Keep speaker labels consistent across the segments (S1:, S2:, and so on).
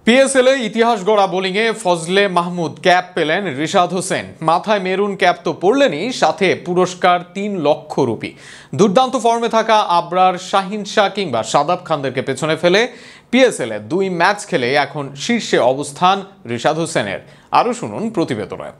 S1: PSL এ ইতিহাস গড়া বোলিংয়ে ফজলে মাহমুদ ক্যাপ পেলেন রিশাদ হোসেন। মাথায় মেরুন ক্যাপ তো পড়লেনই, সাথে পুরস্কার ৩ লক্ষ রুপি। দুর্দান্ত ফর্মে থাকা আবরার, শাহিন শাহ কিংবা শাদাব খানদেরকে পেছনে ফেলে পিএসএল এ ২ ম্যাচ খেলে এখন শীর্ষে অবস্থান রিশাদ হোসেনের। আরও শুনুন প্রতিবেদনে।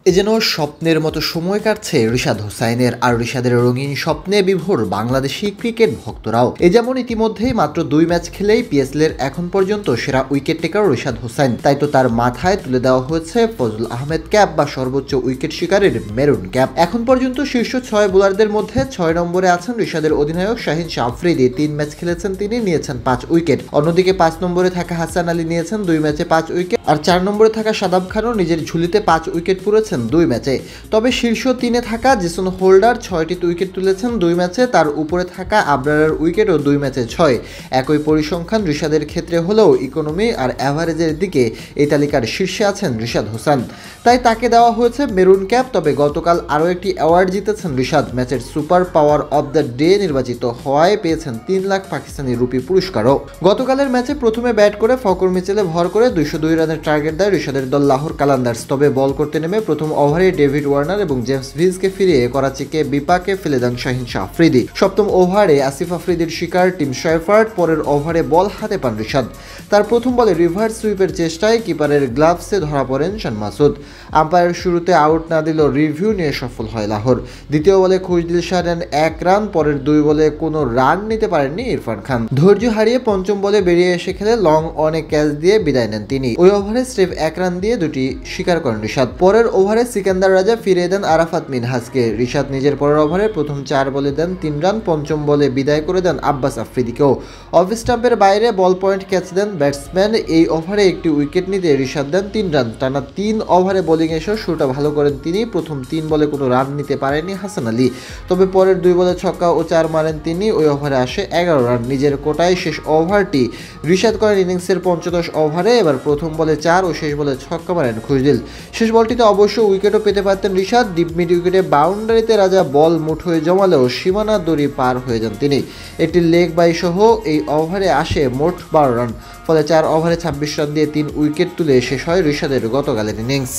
S2: এ যেন স্বপ্নের মতো সময় কাটছে রিশাদ হোসাইনের, আর রিশাদের রঙিন স্বপ্নে বিভোর বাংলাদেশি ক্রিকেট ভক্তরাও। এ যেমন ইতিমধ্যেই মাত্র ২ ম্যাচ খেলেই পিএসএল এর এখন পর্যন্ত সেরা উইকেট টেকার রিশাদ হোসাইন। তাই তো তার মাথায় তুলে দেওয়া হয়েছে ফজল আহমেদ ক্যাপ বা সর্বোচ্চ উইকেট শিকারের মেরুন ক্যাপ। এখন পর্যন্ত শীর্ষ ৬ বোলারদের মধ্যে ৬ নম্বরে আছেন রিশাদের অধিনায়ক শাহিন শাহ আফ্রিদি। ৩ ম্যাচ খেলেছেন তিনি, নিয়েছেন ৫ উইকেট। অন্যদিকে ৫ নম্বরে থাকা হাসান আলী নিয়েছেন ২ ম্যাচে ৫ উইকেট, আর ৪ নম্বরে থাকা শাদাব খানও নিজের ঝুলিতে ৫ উইকেট পুরেছেন ২ ম্যাচে। তবে শীর্ষ ৩-এ থাকা জেসন হোল্ডার ৬টি উইকেট তুলেছেন ২ ম্যাচে। তার উপরে থাকা আবরারের উইকেটও ২ ম্যাচে ৬। একই পরিসংখ্যান রিশাদের ক্ষেত্রে হলেও ইকোনমি আর অ্যাভারেজের দিকে এই তালিকার শীর্ষে আছেন রিশাদ হোসেন। তাই তাকে দেওয়া হয়েছে মেরুন ক্যাপ। তবে গতকাল আরও একটি অ্যাওয়ার্ড জিতেছেন রিশাদ। ম্যাচের super power of the day নির্বাচিত হওয়ায় পেয়েছেন ৩ লাখ পাকিস্তানি রুপি পুরস্কারও। গতকালের ম্যাচে প্রথমে ব্যাট করে ফকর মিচেলে ভর করে ২০২ রানের টার্গেট দেয় রিশাদের দল লাহোর কালান্দার্স। তবে বল করতে নেমে প্রথম ওভারে ডেভিড ওয়ার্নার এবং জেমস ভিজকে ফিরিয়ে করাচিকে বিপাকে ফেলে দেন শাহিন শাহ আফ্রিদি। সপ্তম ওভারে আসিফ আফ্রিদির শিকার টিম শয়ফার্ট। পরের ওভারে বল হাতে পান রিশাদ। তার প্রথম বলে রিভার্স সুইপের চেষ্টায় কিপারের গ্লাভসে ধরা পড়েন শান মাসুদ। আম্পায়ার শুরুতে আউট না দিলেও রিভিউ নিয়ে সফল হয় লাহোর। দ্বিতীয় বলে খুশদিল শাহ নেন ১ রান। পরের ২ বলে কোনো রান নিতে পারেননি ইরফান খান। ধৈর্য হারিয়ে পঞ্চম বলে বেরিয়ে এসে খেলে লং অনে ক্যাচ দিয়ে বিদায় নেন তিনি। ওই ওভারে স্রেফ ১ রান দিয়ে দুটি শিকার করেন রিশাদ। পরের ওভারে সিকান্দার রাজা ফিরিয়ে দেন আরাফাত মিনহাজকে। রিশাদ নিজের পরের ওভারে প্রথম ৪ বলে দেন ৩ রান। পঞ্চম বলে বিদায় করে দেন আব্বাস আফ্রিদিকেও। অফ স্টাম্পের বাইরে বল পয়েন্ট ক্যাচ দেন ব্যাটসম্যান। এই ওভারে একটি উইকেট নিতে রিশাদ দেন 3 রান। টানা ৩ ওভারে বোলিং এসেও শুরুটা ভালো করেন তিনি। প্রথম ৩ বলে কোনো রান নিতে পারেননি হাসান আলী। তবে পরের ২ বলে ছক্কা ও ৪ মারেন তিনি। ওই ওভারে আসে ১১ রান। নিজের কোটায় শেষ ওভারটি রিশাদ করেন ইনিংসের পঞ্চদশ ওভারে। এবার প্রথম বলে ৪ ও শেষ বলে ছক্কা মারেন খুশদিল। শেষ বলটিতে অবশ্য উইকেটও পেতে পারতেন রিশাদ। ডিপ মিড উইকেটে বাউন্ডারিতে রাজা বল মুঠোয় জমালেও সীমানা দড়ি পার হয়ে যান তিনি। একটি লেগ বাই সহ এই ওভারে আসে মোট ১২ রান। ফলে ৪ ওভারে ২৬ রান দিয়ে ৩ উইকেট তুলে শেষ হয় রিশাদের গতকালের ইনিংস।